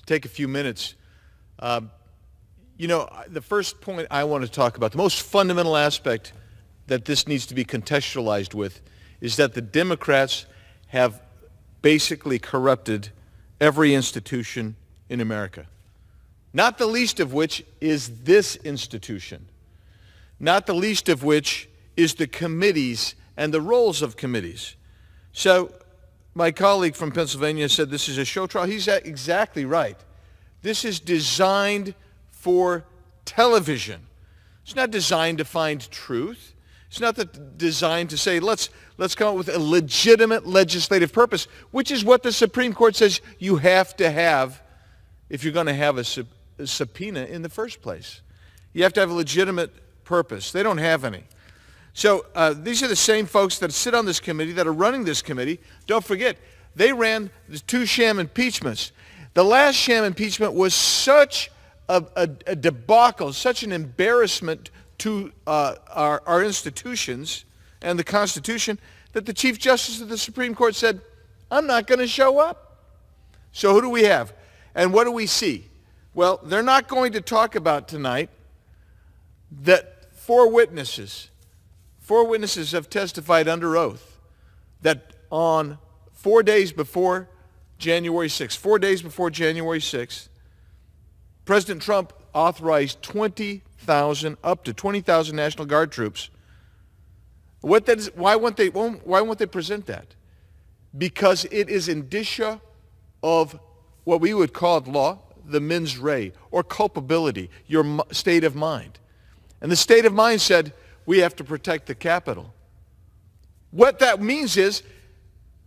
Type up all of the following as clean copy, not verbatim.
take a few minutes. The first point I want to talk about, the most fundamental aspect that this needs to be contextualized with, is that the Democrats have basically corrupted every institution in America. Not the least of which is this institution. Not the least of which is the committees and the roles of committees. So my colleague from Pennsylvania said this is a show trial. He's exactly right. This is designed for television. It's not designed to find truth. It's not designed to say, let's come up with a legitimate legislative purpose, which is what the Supreme Court says you have to have if you're going to have a subpoena in the first place. You have to have a legitimate purpose. They don't have any. So these are the same folks that sit on this committee, that are running this committee. Don't forget, they ran the 2 sham impeachments. The last sham impeachment was such a debacle, such an embarrassment to our institutions and the Constitution, that the Chief Justice of the Supreme Court said, I'm not going to show up. So who do we have? And what do we see? Well, they're not going to talk about tonight that 4 witnesses have testified under oath that on 4 days before January 6th, President Trump authorized 20,000, up to 20,000 National Guard troops. Why won't they present that? Because it is indicia of what we would call at law the mens rea, or culpability, your state of mind. And the state of mind said, we have to protect the Capitol. What that means is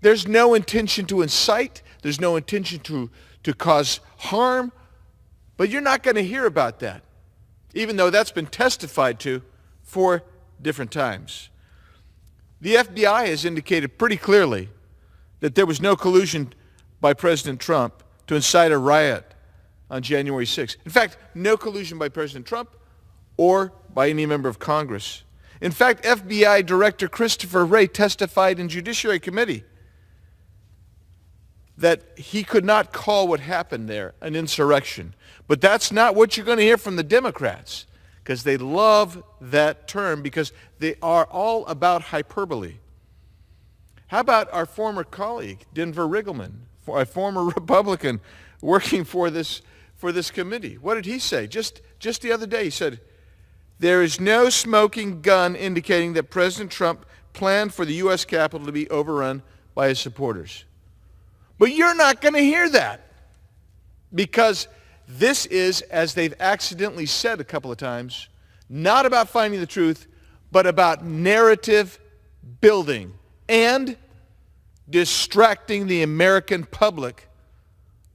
there's no intention to incite, there's no intention to cause harm, but you're not going to hear about that, even though that's been testified to 4 different times. The FBI has indicated pretty clearly that there was no collusion by President Trump to incite a riot on January 6th. In fact, no collusion by President Trump or by any member of Congress. In fact, FBI Director Christopher Wray testified in Judiciary Committee that he could not call what happened there an insurrection. But that's not what you're going to hear from the Democrats, because they love that term, because they are all about hyperbole. How about our former colleague, Denver Riggleman, a former Republican working for this committee? What did he say? Just the other day, he said, there is no smoking gun indicating that President Trump planned for the U.S. Capitol to be overrun by his supporters. But you're not going to hear that, because this is, as they've accidentally said a couple of times, not about finding the truth, but about narrative building and distracting the American public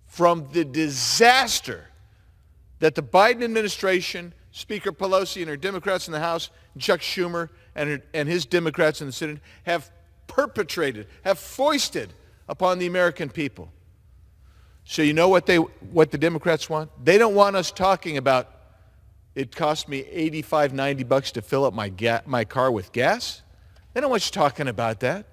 from the disaster that the Biden administration, Speaker Pelosi and her Democrats in the House, Chuck Schumer and his Democrats in the Senate have perpetrated, have foisted upon the American people. So you know what the Democrats want? They don't want us talking about it cost me $85, $90 to fill up my car with gas. They don't want you talking about that.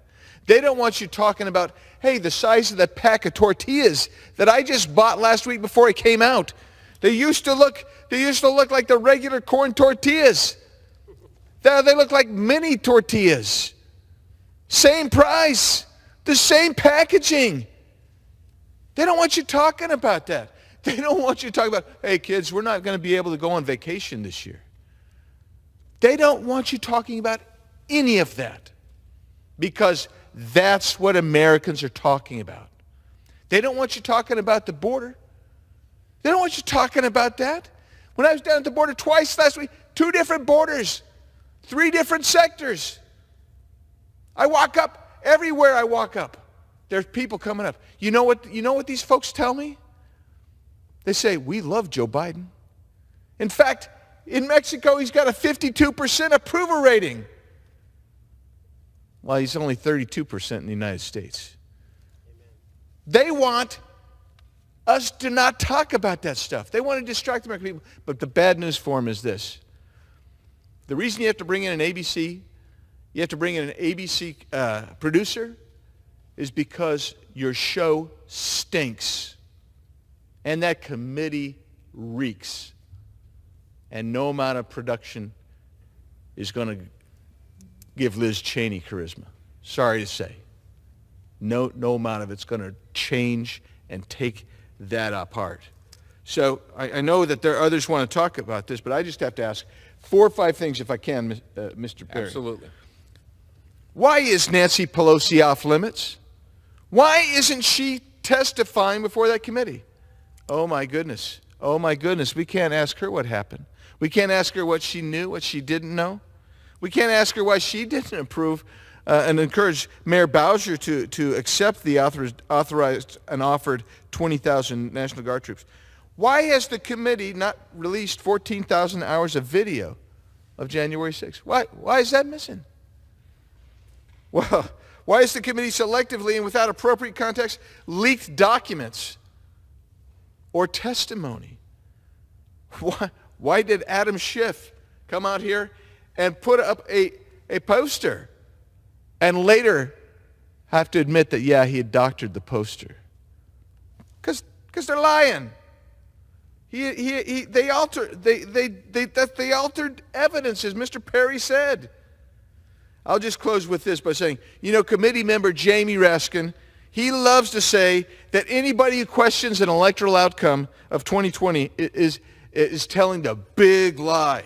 They don't want you talking about, hey, the size of that pack of tortillas that I just bought last week before it came out. They used to look like the regular corn tortillas. Now they look like mini tortillas. Same price, the same packaging. They don't want you talking about that. They don't want you talking about, hey kids, we're not going to be able to go on vacation this year. They don't want you talking about any of that, because that's what Americans are talking about. They don't want you talking about the border. They don't want you talking about that. When I was down at the border twice last week, 2 different borders, 3 different sectors. I walk up, everywhere I walk up, there's people coming up. You know what these folks tell me? They say, we love Joe Biden. In fact, in Mexico, he's got a 52% approval rating. Well, he's only 32% in the United States. Amen. They want us to not talk about that stuff. They want to distract the American people. But the bad news for them is this. The reason you have to bring in an ABC producer is because your show stinks. And that committee reeks. And no amount of production is going to give Liz Cheney charisma. Sorry to say. No amount of it's going to change and take that apart. So I know that there are others who want to talk about this, but I just have to ask 4 or 5 things if I can, Mr. Perry. Absolutely. Why is Nancy Pelosi off limits? Why isn't she testifying before that committee? Oh my goodness. Oh my goodness. We can't ask her what happened. We can't ask her what she knew, what she didn't know. We can't ask her why she didn't approve and encourage Mayor Bowser to accept the authorized and offered 20,000 National Guard troops. Why has the committee not released 14,000 hours of video of January 6th? Why is that missing? Well, why has the committee selectively and without appropriate context leaked documents or testimony? Why did Adam Schiff come out here and put up a poster and later have to admit that, yeah, he had doctored the poster? Because they're lying. They altered evidence, as Mr. Perry said. I'll just close with this by saying, committee member Jamie Raskin, he loves to say that anybody who questions an electoral outcome of 2020 is telling the big lie.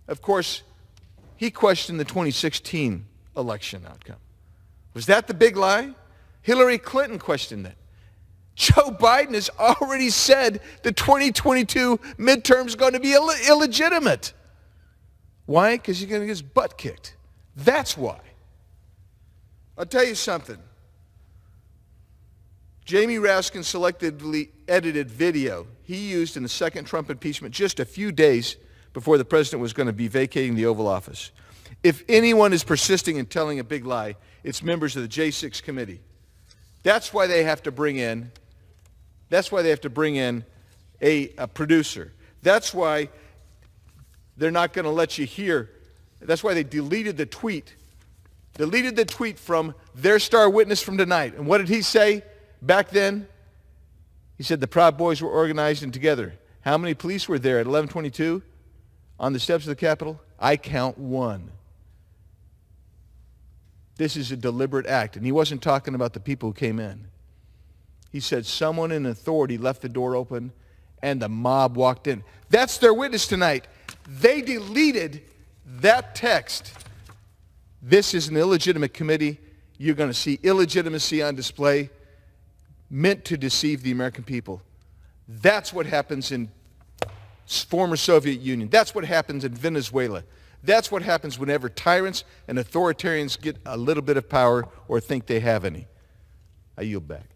Of course, he questioned the 2016 election outcome. Was that the big lie? Hillary Clinton questioned that. Joe Biden has already said the 2022 midterm is going to be illegitimate. Why? Because he's going to get his butt kicked. That's why. I'll tell you something. Jamie Raskin selectively edited video he used in the second Trump impeachment just a few days before the president was going to be vacating the Oval Office. If anyone is persisting in telling a big lie, it's members of the J6 committee. That's why they have to bring in a producer. That's why they're not going to let you hear. That's why they deleted the tweet from their star witness from tonight. And what did he say back then? He said the Proud Boys were organized and together. How many police were there at 11:22 on the steps of the Capitol? I count 1. This is a deliberate act. And he wasn't talking about the people who came in. He said someone in authority left the door open and the mob walked in. That's their witness tonight. They deleted that text. This is an illegitimate committee. You're going to see illegitimacy on display, meant to deceive the American people. That's what happens in former Soviet Union. That's what happens in Venezuela. That's what happens whenever tyrants and authoritarians get a little bit of power or think they have any. I yield back.